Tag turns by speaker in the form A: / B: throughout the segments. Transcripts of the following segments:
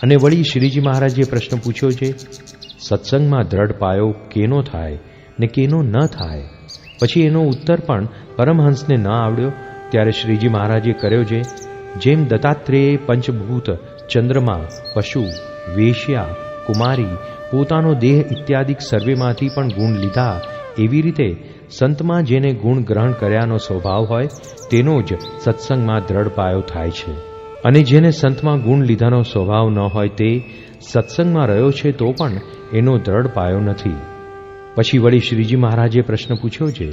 A: અને વળી શ્રીજી મહારાજે પ્રશ્ન પૂછ્યો છે, સત્સંગમાં દ્રઢ પાયો કેનો થાય ને કેનો ન થાય? પછી એનો ઉત્તર પણ પરમહંસને ન આવડ્યો. ત્યારે શ્રીજી મહારાજે કર્યો છે, જેમ દત્તાત્રેયે પંચભૂત, ચંદ્રમા, પશુ, વેશ્યા, કુમારી, પોતાનો દેહ ઇત્યાદિક સર્વેમાંથી પણ ગુણ લીધા, એવી રીતે સંતમાં જેને ગુણ ગ્રહણ કર્યાનો સ્વભાવ હોય તેનો જ સત્સંગમાં દ્રઢ પાયો થાય છે. અને જેને સંતમાં ગુણ લીધાનો સ્વભાવ ન હોય તે સત્સંગમાં રહ્યો છે તો પણ એનો દ્રઢ પાયો નથી. પછી વળી શ્રીજી મહારાજે પ્રશ્ન પૂછ્યો છે,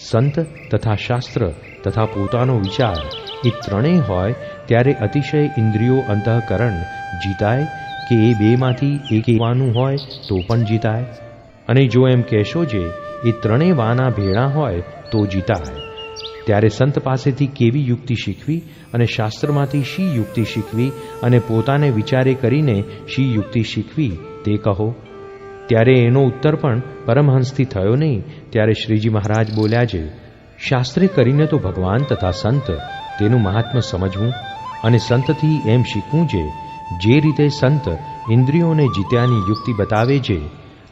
A: સંત તથા શાસ્ત્ર તથા પોતાનો વિચાર એ ત્રણેય હોય ત્યારે અતિશય ઇન્દ્રિયો અંતઃકરણ જીતાય કે એ બેમાંથી એક વાનું હોય તો પણ જીતાય? અને જો એમ કહેશો જે એ ત્રણેય વાના ભેળા હોય તો જીતાય, ત્યારે સંત પાસેથી કેવી યુક્તિ શીખવી અને શાસ્ત્રમાંથી શી યુક્તિ શીખવી અને પોતાને વિચારે કરીને શી યુક્તિ શીખવી તે કહો. ત્યારે એનો ઉત્તર પણ પરમહંસથી થયો નહીં. ત્યારે શ્રીજી મહારાજ બોલ્યા છે, શાસ્ત્રે કરીને તો ભગવાન તથા સંત તેનું મહાત્મ્ય સમજવું અને સંતથી એમ શીખવું છે જે રીતે સંત ઇન્દ્રિયોને જીત્યાની યુક્તિ બતાવે છે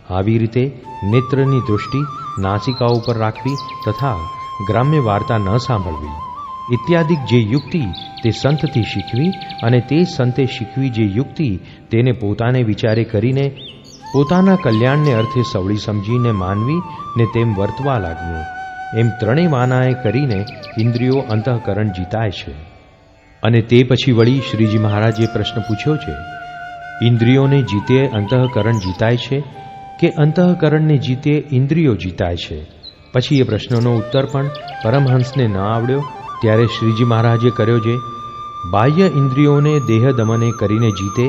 A: આવી રીતે નેત્રની દૃષ્ટિ નાસિકા ઉપર રાખવી તથા ગ્રામ્ય વાર્તા ન સાંભળવી ઇત્યાદિક જે યુક્તિ તે સંતથી શીખવી અને તે સંતે શીખવી જે યુક્તિ તેને પોતાને વિચારે કરીને પોતાના કલ્યાણને અર્થે સવળી સમજીને માનવી ને તેમ વર્તવા લાગવું. એમ ત્રણેય વાનાએ કરીને ઇન્દ્રિયો અંતઃકરણ જીતાય છે. અને તે પછી વળી શ્રીજી મહારાજે પ્રશ્ન પૂછ્યો છે, ઇન્દ્રિયોને જીતે અંતઃકરણ જીતાય છે કે અંતઃકરણને જીતે ઇન્દ્રિયો જીતાય છે? પછી એ પ્રશ્નનો ઉત્તર પણ પરમહંસને ન આવડ્યો. ત્યારે શ્રીજી મહારાજે કર્યો છે, બાહ્ય ઇન્દ્રિયોને દેહ દમને કરીને જીતે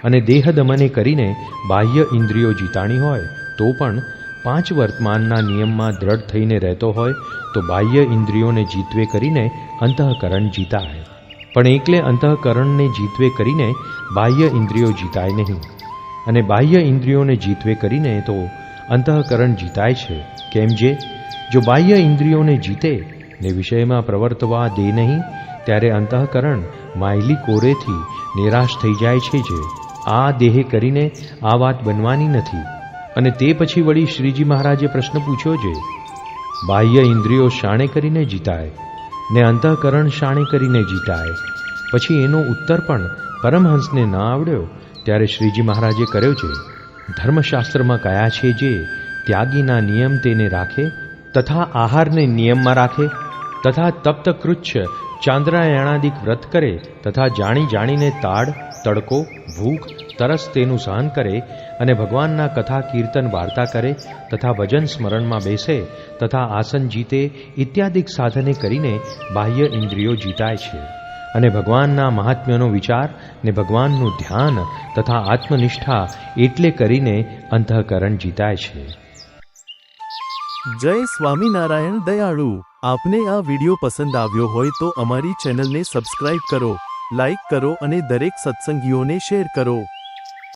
A: અને દેહ દમને કરીને બાહ્ય ઇન્દ્રિયો જીતાણી હોય તો પણ પાંચ વર્તમાનના નિયમમાં દ્રઢ થઈને રહેતો હોય તો બાહ્ય ઇન્દ્રિયોને જીતવે કરીને અંતઃકરણ જીતાય. પણ એકલે અંતઃકરણને જીતવે કરીને બાહ્ય ઇન્દ્રિયો જીતાય નહીં. અને બાહ્ય ઇન્દ્રિયોને જીતવે કરીને તો અંતઃકરણ જીતાય છે. કેમ જે જો બાહ્ય ઇન્દ્રિયોને જીતે ને વિષયમાં પ્રવર્તવા દે નહીં ત્યારે અંતઃકરણ માયલી કોરેથી નિરાશ થઈ જાય છે. જે આ દેહ કરીને આ વાત બનવાની નથી. અને તે પછી વળી શ્રીજી મહારાજે પ્રશ્ન પૂછ્યો છે, બાહ્ય ઇન્દ્રિયો શાણે કરીને જીતાય ને અંતઃકરણ શાણે કરીને જીતાય? પછી એનો ઉત્તર પણ પરમહંસને ન આવડ્યો. ત્યારે શ્રીજી મહારાજે કર્યો છે, ધર્મશાસ્ત્રમાં કયા છે જે ત્યાગીના નિયમ તેને રાખે તથા આહારને નિયમમાં રાખે તથા તપ્તકૃચ્છ ચાંદ્રાયણાદિક વ્રત કરે તથા જાણી જાણીને તાડ તડકો ભૂખ તરસ તેનું સહન કરે અને ભગવાનના કથા કીર્તન વાર્તા કરે તથા ભજન સ્મરણમાં બેસે તથા આસન જીતે ઇત્યાદિક સાધને કરીને બાહ્ય ઇન્દ્રિયો જીતાય છે. અને ભગવાનના મહાત્મ્યનો વિચાર ને ભગવાનનું ધ્યાન તથા આત્મનિષ્ઠા એટલે કરીને અંતઃકરણ જીતાય છે.
B: જય સ્વામિનારાયણ દયાળુ. આપને આ વિડિયો પસંદ આવ્યો હોય તો અમારી ચેનલને સબસ્ક્રાઇબ કરો, લાઇક કરો અને દરેક સત્સંગીઓને શેર કરો.